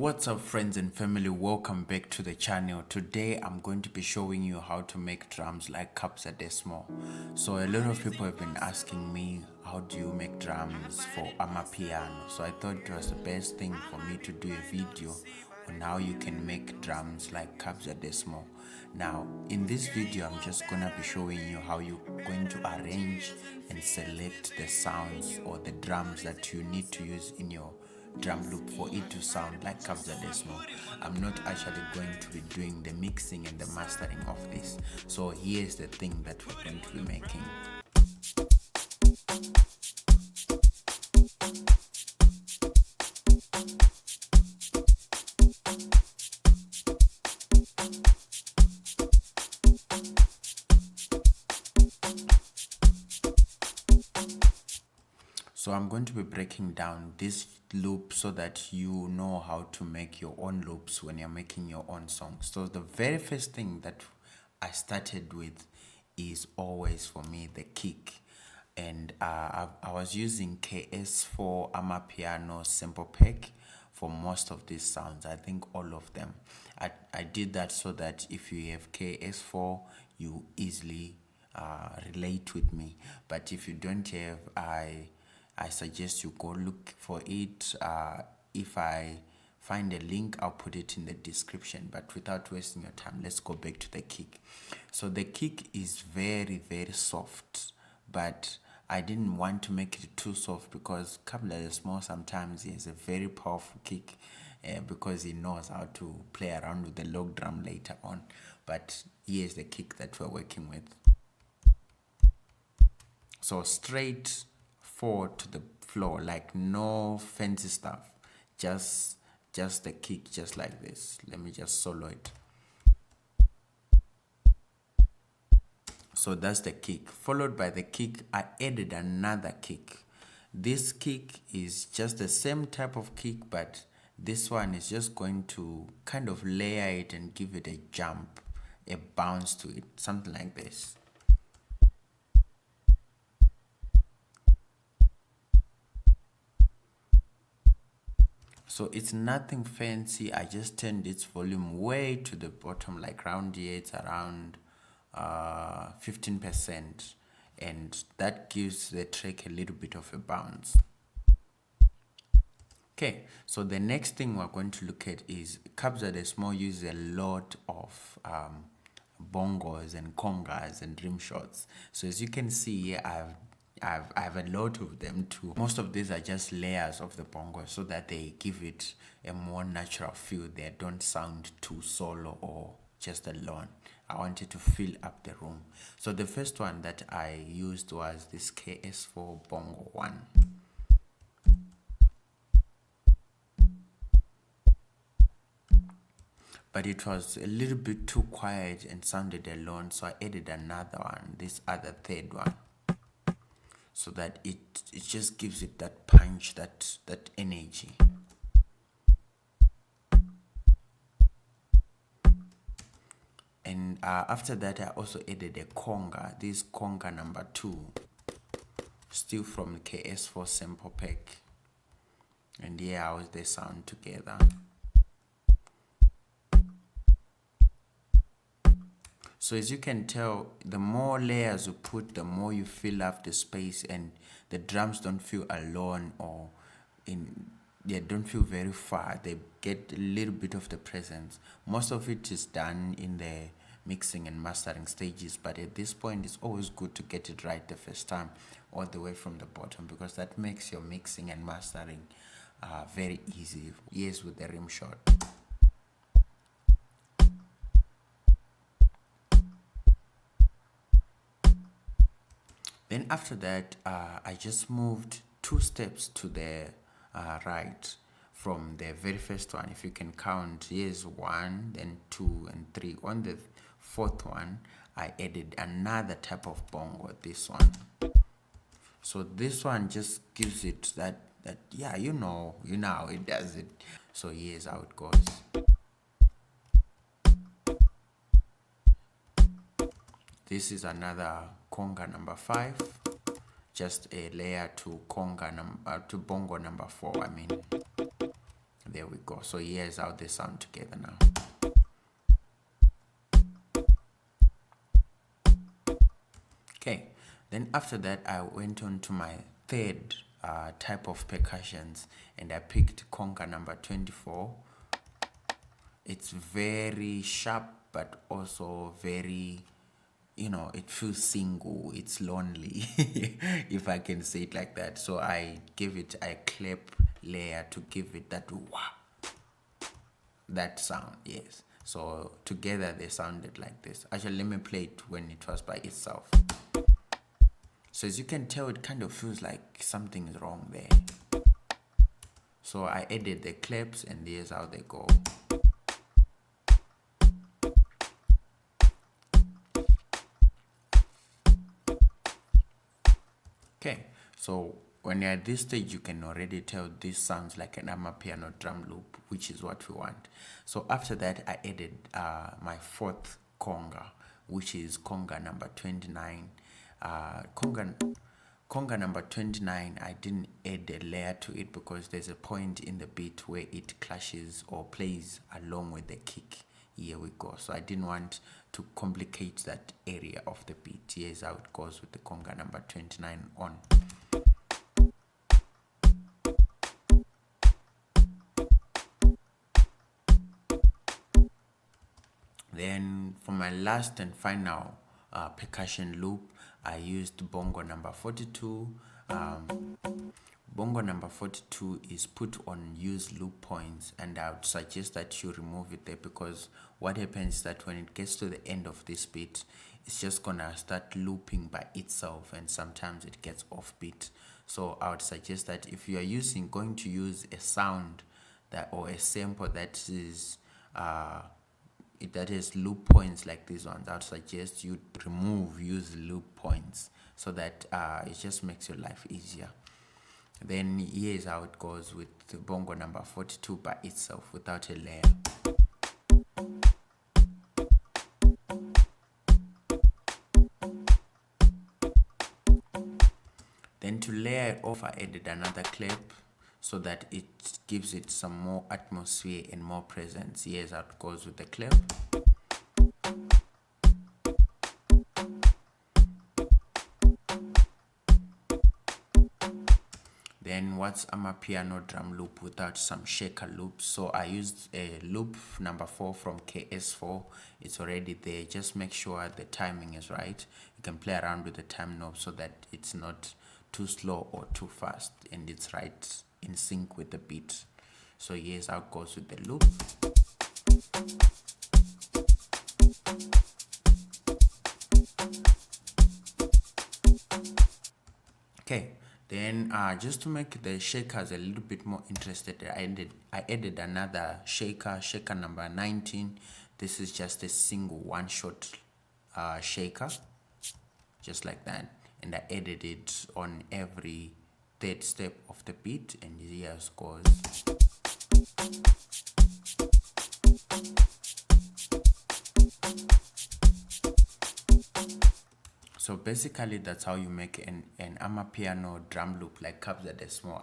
What's up, friends and family? Welcome back to the channel. Today I'm going to be showing you how to make drums like Kabza de Small. So a lot of people have been asking me, how do you make drums for Amapiano? So I thought it was the best thing for me to do a video on how you can make drums like Kabza de Small. Now in this video I'm just gonna be showing you how you're going to arrange and select the sounds or the drums that you need to use in your drum loop for it to sound like Kabza de Small. I'm not actually going to be doing the mixing and the mastering of this. So here's the thing that we're going to be making. So I'm going to be breaking down this loop so that you know how to make your own loops when you're making your own songs. So the very first thing that I started with is always for me the kick. And I was using KS4 Amapiano sample pack for most of these sounds. I think all of them. I did that so that if you have KS4, you easily relate with me. But if you don't have, I suggest you go look for it. If I find a link, I'll put it in the description. But without wasting your time, let's go back to the kick. So the kick is very, very soft, but I didn't want to make it too soft because Kabza de Small sometimes he has a very powerful kick because he knows how to play around with the log drum later on. But here's the kick that we're working with. So straight forward to the floor, like no fancy stuff, just the kick, just like this. Let me just solo it. So that's the kick. Followed by the kick, I added another kick. This kick is just the same type of kick, but this one is just going to kind of layer it and give it a jump, a bounce to it, something like this. So it's nothing fancy. I just turned its volume way to the bottom, like around here it's around 15%, and that gives the track a little bit of a bounce. Okay, so the next thing we're going to look at is Kabza de Small uses a lot of bongos and congas and rim shots. So as you can see here, I have a lot of them too. Most of these are just layers of the bongos so that they give it a more natural feel. They don't sound too solo or just alone. I wanted to fill up the room. So the first one that I used was this KS4 bongo one. But it was a little bit too quiet and sounded alone, so I added another one, this other third one, so that it just gives it that punch, that energy. And after that I also added a conga, this conga number 2, still from the KS4 sample pack, and here how they sound together. So as you can tell, the more layers you put, the more you fill up the space, and the drums don't feel alone or they don't feel very far. They get a little bit of the presence. Most of it is done in the mixing and mastering stages, but at this point it's always good to get it right the first time, all the way from the bottom, because that makes your mixing and mastering very easy. Yes, with the rim shot. Then after that, I just moved 2 steps to the right from the very first one. If you can count, here's 1, then 2 and 3. On the 4th one, I added another type of bongo, this one. So this one just gives it that yeah, you know how it does it. So here's how it goes. This is another conga number 5, just a layer to conga to bongo number 4. I mean, There we go. So here's how they sound together now. Okay, then after that I went on to my third type of percussions, and I picked conga number 24. It's very sharp, but also very, it feels single, it's lonely, if I can say it like that. So I give it a clap layer to give it that wah, that sound, yes. So together they sounded like this. Actually, let me play it when it was by itself. So as you can tell, it kind of feels like something is wrong there. So I added the claps, and here's how they go. Okay, so when you're at this stage, you can already tell this sounds like an Amapiano drum loop, which is what we want. So after that, I added my fourth conga, which is conga number 29. Conga number 29, I didn't add a layer to it because there's a point in the beat where it clashes or plays along with the kick. Here we go. So I didn't want to complicate that area of the beat. Here's how it goes with the conga number 29 on. Then for my last and final percussion loop, I used bongo number 42. Bongo number 42 is put on use loop points, and I would suggest that you remove it there, because what happens is that when it gets to the end of this beat, it's just gonna start looping by itself, and sometimes it gets off beat. So I would suggest that if you are going to use a sound that, or a sample that is that has loop points like these ones, I would suggest you use loop points, so that it just makes your life easier. Then here's how it goes with the bongo number 42 by itself without a layer. Then to layer it off, I added another clap so that it gives it some more atmosphere and more presence. Here's how it goes with the clap. Then what's Amapiano drum loop without some shaker loops? So I used a loop number 4 from KS4. It's already there. Just make sure the timing is right. You can play around with the time knob so that it's not too slow or too fast, and it's right in sync with the beat. So here's how it goes with the loop. Okay, then just to make the shakers a little bit more interested, I added another shaker number 19. This is just a single one-shot shaker, just like that, and I added it on every third step of the beat, and here it goes. So basically that's how you make an Amapiano drum loop like Kabza de Small.